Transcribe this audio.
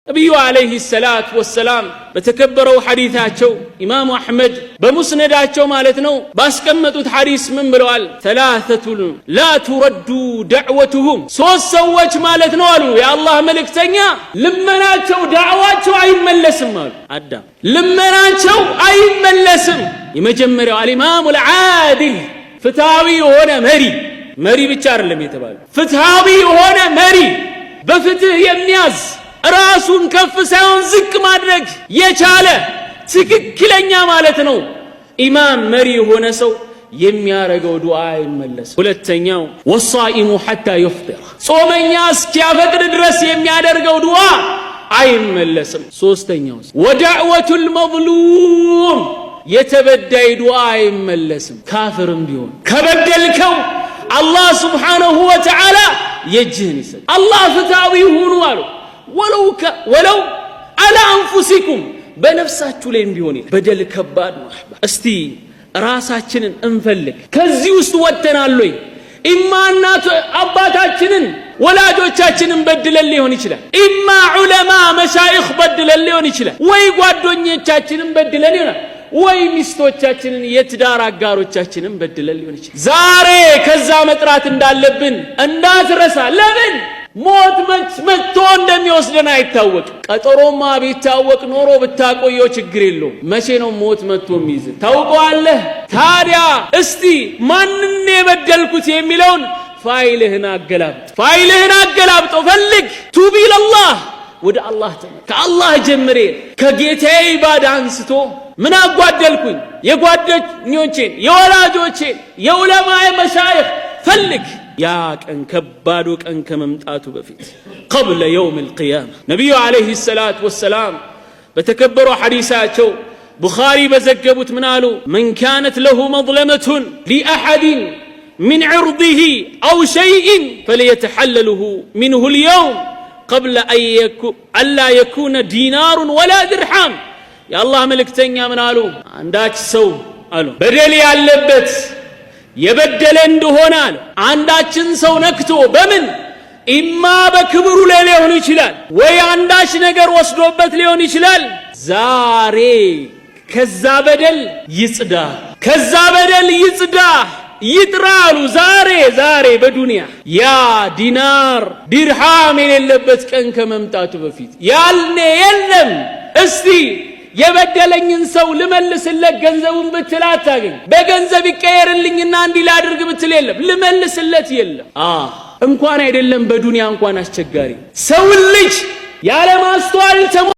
ነቢዩ ዓለይሂ ሰላቱ ወሰላም በተከበረው ሐዲታቸው ኢማሙ አሕመድ በሙስነዳቸው ማለት ነው ባስቀመጡት ሐዲስ ምን ብለዋል? ተላተቱን ላ ቱረዱ ደዕወቱሁም፣ ሶስት ሰዎች ማለት ነው አሉ የአላህ መልእክተኛ ልመናቸው ዳዕዋቸው አይመለስም አሉ። አዳም ልመናቸው አይመለስም። የመጀመሪያው አልኢማሙል ዓዲል፣ ፍትሃዊ የሆነ መሪ ብቻ አይደለም የተባለ ፍትሃዊ የሆነ መሪ፣ በፍትህ የሚያዝ ራሱን ከፍ ሳይሆን ዝቅ ማድረግ የቻለ ትክክለኛ ማለት ነው ኢማም መሪ የሆነ ሰው የሚያረገው ዱዓ አይመለስም። ሁለተኛው ወሳኢሙ ሐታ ይፍጥር፣ ጾመኛ እስኪያፈጥር ድረስ የሚያደርገው ዱዓ አይመለስም። ሶስተኛው ወደዕወቱል መዝሉም፣ የተበዳይ ዱዓ አይመለስም። ካፍርም ቢሆን ከበደልከው አላህ ሱብሓነሁ ወተዓላ የእጅህን ይሰጥ። አላህ ፍትሃዊ ሁኑ አሉ። ወለው አላ አንፉሲኩም፣ በነፍሳችሁ ላይ ቢሆን በደል ከባድ ነው። እስቲ ራሳችንን እንፈልግ። ከዚህ ውስጥ ወጥተናል ወይ? ኢማ እናት አባታችንን ወላጆቻችንን በድለን ሊሆን ይችላል። ኢማ ዑለማ መሻይኽ በድለን ሊሆን ይችላል። ወይ ጓደኞቻችንን በድለን ይሆናል። ወይ ሚስቶቻችንን የትዳር አጋሮቻችንን በድለን ሊሆን ይችላል። ዛሬ ከዛ መጥራት እንዳለብን እንዳትረሳ። ለምን ሞት መጥቶ እንደሚወስደን አይታወቅም። ቀጠሮማ ቢታወቅ ኖሮ ብታቆየው ችግር የለውም። መቼ ነው ሞት መጥቶ የሚይዝ ታውቀዋለህ? ታዲያ እስቲ ማንን የበደልኩት የሚለውን ፋይልህን አገላብጦ ፈልግ። ቱብ ኢለላህ፣ ወደ አላህ ተመለስ። ከአላህ ጀምሬ ከጌታዬ ኢባዳ አንስቶ ምን አጓደልኩኝ? የጓደኞቼን፣ የወላጆቼን፣ የዑለማዬ መሻይኽ ፈልግ። ያ ቀን ከባዱ ቀን ከመምጣቱ በፊት ቀብለ የውም ልቅያማ ነቢዩ ዓለይሂ ሰላቱ ወሰላም በተከበሩ ሐዲሳቸው ቡኻሪ በዘገቡት ምን አሉ? መን ካነት ለሁ መዝለመቱን ሊአሐድን ምን ዕርዲሂ አው ሸይእን ፈሊየተሐለልሁ ሚንሁ ልየውም ቀብለ አላ የኩነ ዲናሩን ወላ ድርሃም። የአላህ መልእክተኛ ምን አሉ? አንዳች ሰው አሉ በደል ያለበት የበደለ እንደሆነ አለ አንዳችን ሰው ነክቶ በምን ኢማ በክብሩ ላይ ሊሆን ይችላል፣ ወይ አንዳች ነገር ወስዶበት ሊሆን ይችላል። ዛሬ ከዛ በደል ይጽዳ ይጥራሉ። ዛሬ በዱንያ ያ ዲናር ዲርሃም የሌለበት ቀን ከመምጣቱ በፊት ያልኔ የለም። እስቲ የበደለኝን ሰው ልመልስለት ገንዘቡን ብትል አታገኝ። በገንዘብ ይቀየርልኝና እንዲህ ላድርግ ብትል የለም፣ ልመልስለት የለም። እንኳን አይደለም በዱንያ እንኳን አስቸጋሪ ሰው ልጅ ያለ ማስተዋል